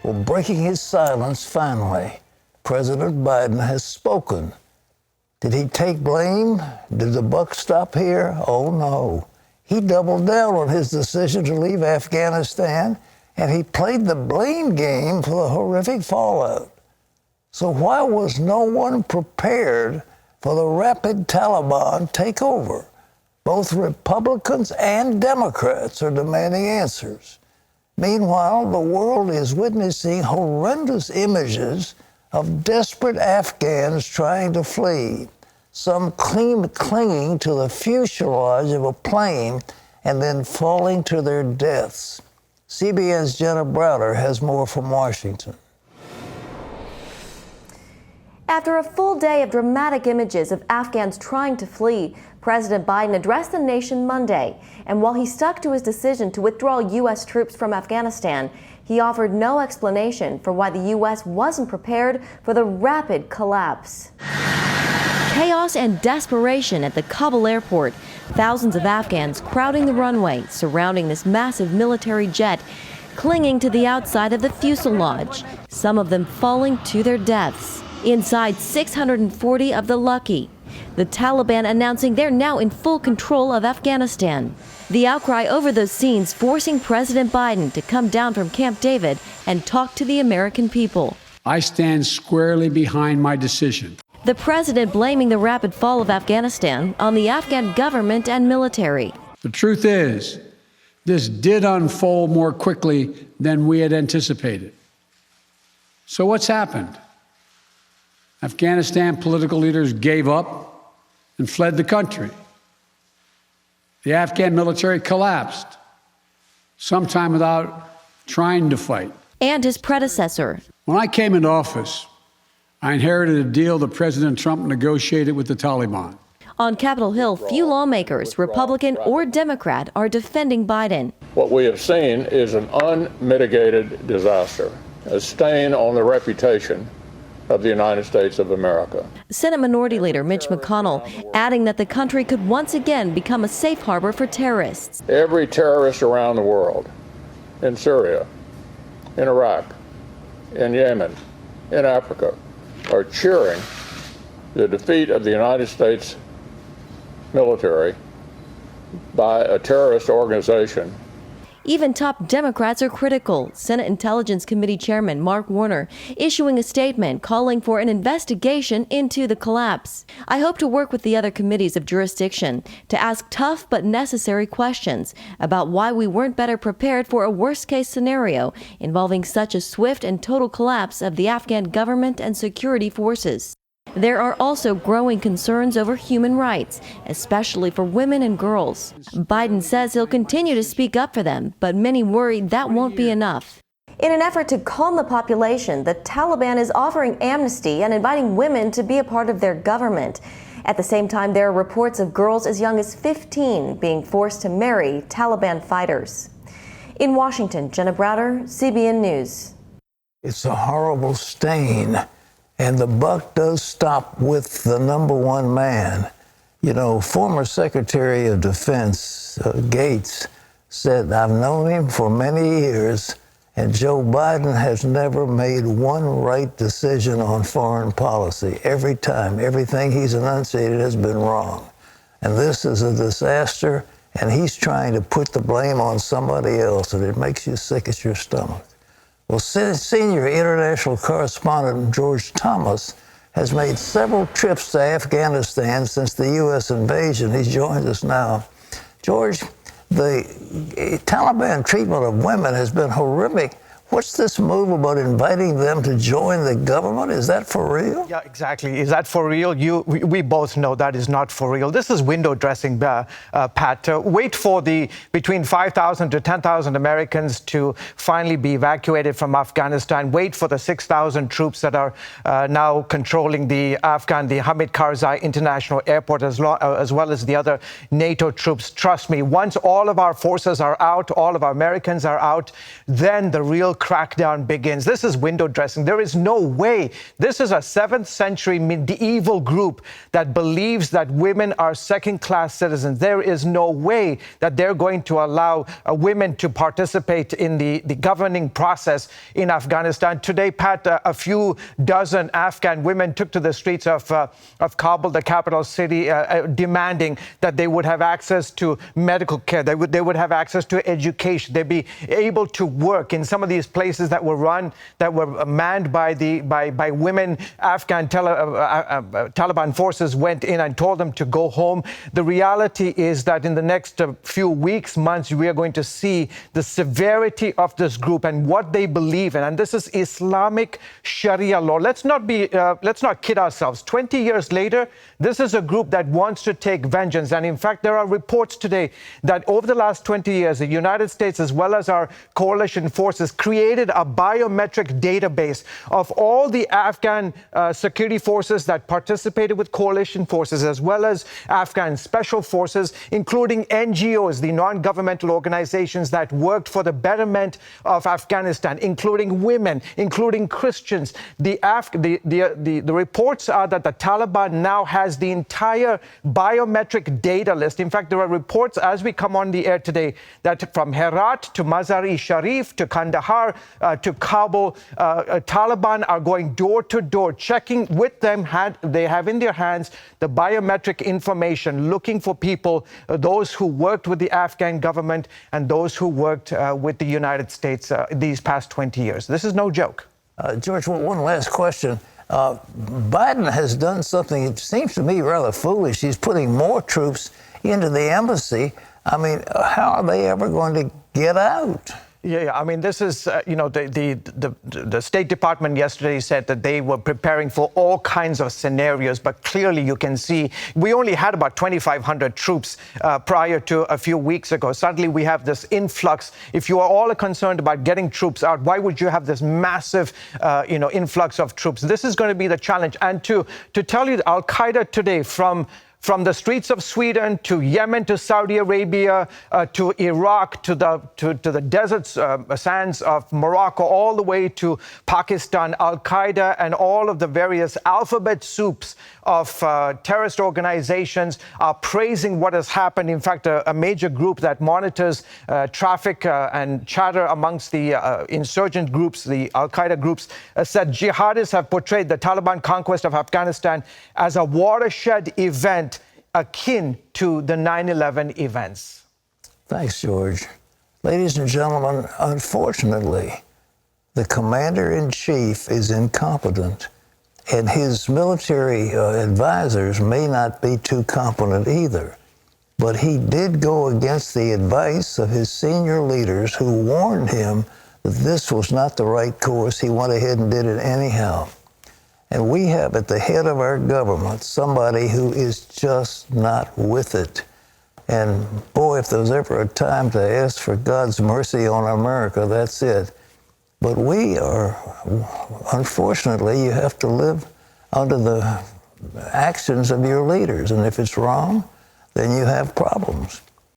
Well, breaking his silence finally, President Biden has spoken. Did he take blame? Did the buck stop here? Oh, no. He doubled down on his decision to leave Afghanistan, and he played the blame game for the horrific fallout. So why was no one prepared for the rapid Taliban takeover? Both Republicans and Democrats are demanding answers. Meanwhile, the world is witnessing horrendous images of desperate Afghans trying to flee, some clinging to the fuselage of a plane and then falling to their deaths. CBN's Jenna Browder has more from Washington. After a full day of dramatic images of Afghans trying to flee, President Biden addressed the nation Monday. And while he stuck to his decision to withdraw U.S. troops from Afghanistan, he offered no explanation for why the U.S. wasn't prepared for the rapid collapse. Chaos and desperation at the Kabul airport. Thousands of Afghans crowding the runway, surrounding this massive military jet, clinging to the outside of the fuselage, some of them falling to their deaths. Inside, 640 of the lucky. The Taliban announcing they're now in full control of Afghanistan. The outcry over those scenes forcing President Biden to come down from Camp David and talk to the American people. I stand squarely behind my decision. The president blaming the rapid fall of Afghanistan on the Afghan government and military. The truth is, this did unfold more quickly than we had anticipated. So what's happened? Afghanistan political leaders gave up and fled the country. The Afghan military collapsed, sometime without trying to fight. And his predecessor. When I came into office, I inherited a deal that President Trump negotiated with the Taliban. On Capitol Hill, few lawmakers, Republican or Democrat, are defending Biden. What we have seen is an unmitigated disaster, a stain on the reputation of the United States of America. Senate Minority Leader Mitch McConnell adding that the country could once again become a safe harbor for terrorists. Every terrorist around the world, in Syria, in Iraq, in Yemen, in Africa, are cheering the defeat of the United States military by a terrorist organization. Even top Democrats are critical. Senate Intelligence Committee Chairman Mark Warner issuing a statement calling for an investigation into the collapse. I hope to work with the other committees of jurisdiction to ask tough but necessary questions about why we weren't better prepared for a worst-case scenario involving such a swift and total collapse of the Afghan government and security forces. There are also growing concerns over human rights, especially for women and girls. Biden says he'll continue to speak up for them, but many worry that won't be enough. In an effort to calm the population, the Taliban is offering amnesty and inviting women to be a part of their government. At the same time, there are reports of girls as young as 15 being forced to marry Taliban fighters. In Washington, Jenna Browder, CBN News. It's a horrible stain. And the buck does stop with the number one man. You know, former Secretary of Defense Gates said, I've known him for many years, and Joe Biden has never made one right decision on foreign policy. Every time, everything he's enunciated has been wrong. And this is a disaster, and he's trying to put the blame on somebody else, and it makes you sick at your stomach. Well, senior international correspondent George Thomas has made several trips to Afghanistan since the U.S. invasion. He joins us now. George, the Taliban treatment of women has been horrific. What's this move about inviting them to join the government? Is that for real? Yeah, exactly. Is that for real? We both know that is not for real. This is window dressing, Pat. Wait for the between 5,000 to 10,000 Americans to finally be evacuated from Afghanistan. Wait for the 6,000 troops that are now controlling the Hamid Karzai International Airport, as well as the other NATO troops. Trust me, once all of our forces are out, all of our Americans are out, then the real crackdown begins. This is window dressing. There is no way. This is a 7th century medieval group that believes that women are second-class citizens. There is no way that they're going to allow women to participate in the governing process in Afghanistan. Today, Pat, a few dozen Afghan women took to the streets of Kabul, the capital city, demanding that they would have access to medical care. They would have access to education. They'd be able to work in some of these places that were manned by women. Afghan Taliban forces went in and told them to go home. The reality is that in the next few weeks, months, we are going to see the severity of this group and what they believe in. And this is Islamic Sharia law. Let's not kid ourselves. 20 years later, this is a group that wants to take vengeance. And in fact, there are reports today that over the last 20 years, the United States, as well as our coalition forces, created a biometric database of all the Afghan security forces that participated with coalition forces, as well as Afghan special forces, including NGOs, the non-governmental organizations that worked for the betterment of Afghanistan, including women, including Christians. The reports are that the Taliban now has the entire biometric data list. In fact, there are reports as we come on the air today that from Herat to Mazar-e-Sharif to Kandahar to Kabul, Taliban are going door to door, checking with them. They have in their hands the biometric information, looking for people, those who worked with the Afghan government and those who worked with the United States these past 20 years. This is no joke. George, one last question. Biden has done something, it seems to me, rather foolish. He's putting more troops into the embassy. I mean, how are they ever going to get out? Yeah. I mean, this is, the State Department yesterday said that they were preparing for all kinds of scenarios, but clearly you can see we only had about 2,500 troops prior to a few weeks ago. Suddenly we have this influx. If you are all concerned about getting troops out, why would you have this massive, influx of troops? This is going to be the challenge. And to tell you, Al-Qaeda today, from the streets of Sweden to Yemen to Saudi Arabia to Iraq to the desert sands of Morocco, all the way to Pakistan, Al-Qaeda and all of the various alphabet soups of terrorist organizations are praising what has happened. In fact, a major group that monitors traffic and chatter amongst the insurgent groups, the Al-Qaeda groups, said jihadists have portrayed the Taliban conquest of Afghanistan as a watershed event akin to the 9/11 events. Thanks, George. Ladies and gentlemen, unfortunately, the commander-in-chief is incompetent, and his military advisors may not be too competent either. But he did go against the advice of his senior leaders who warned him that this was not the right course. He went ahead and did it anyhow. And we have at the head of our government somebody who is just not with it. And boy, if there's ever a time to ask for God's mercy on America, that's it. But we are, unfortunately, you have to live under the actions of your leaders. And if it's wrong, then you have problems.